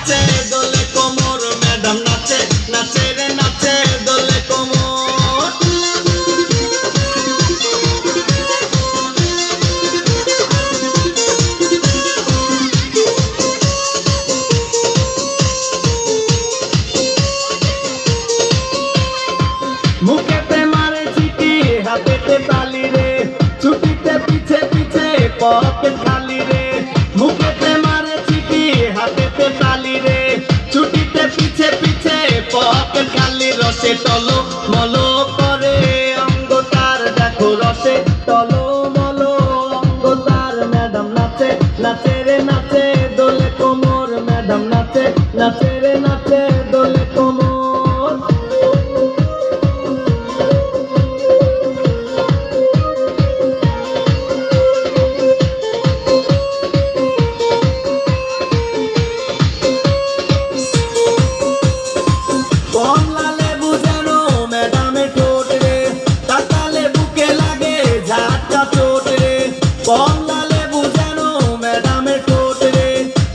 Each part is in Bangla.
নাচে দোলে কোমর, ম্যাডাম নাচে নাচে রে নাচে দোলে কোমর। মুখেতে মারে চিঠি হাতেতে তালি রে, ছুটিতে পিছে পিছে পকেট খালি রে। মুখেতে মারে চিঠি হাতেতে তালি রে, ছুটিতে পিছে পিছে পকেট খালি। রসে টলো মলো করে অঙ্গ তার, দেখো রসে টলো মলো অঙ্গ তার। ম্যাডাম নাচে নাচে রে নাচে দোলে কোমর, ম্যাডাম নাচে নাচে রে নাচে দোলে কোমর। কমলা লেবু যেন ম্যাডামের ঠোঁট রে, তাকালে বুকে লাগে ঝাটকা চোট রে। কমলা লেবু যেন ম্যাডামের ঠোঁট রে,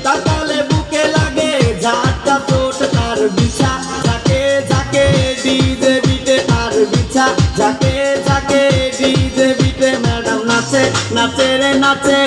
তাকালে বুকে লাগে ঝাটকা চোট। তার বিছা ঝাঁকে ঝাঁকে ডিজে বিটে, তার বিছা ঝাঁকে ঝাঁকে ডিজে বিটে। ম্যাডাম নাচে নাচে রে নাচে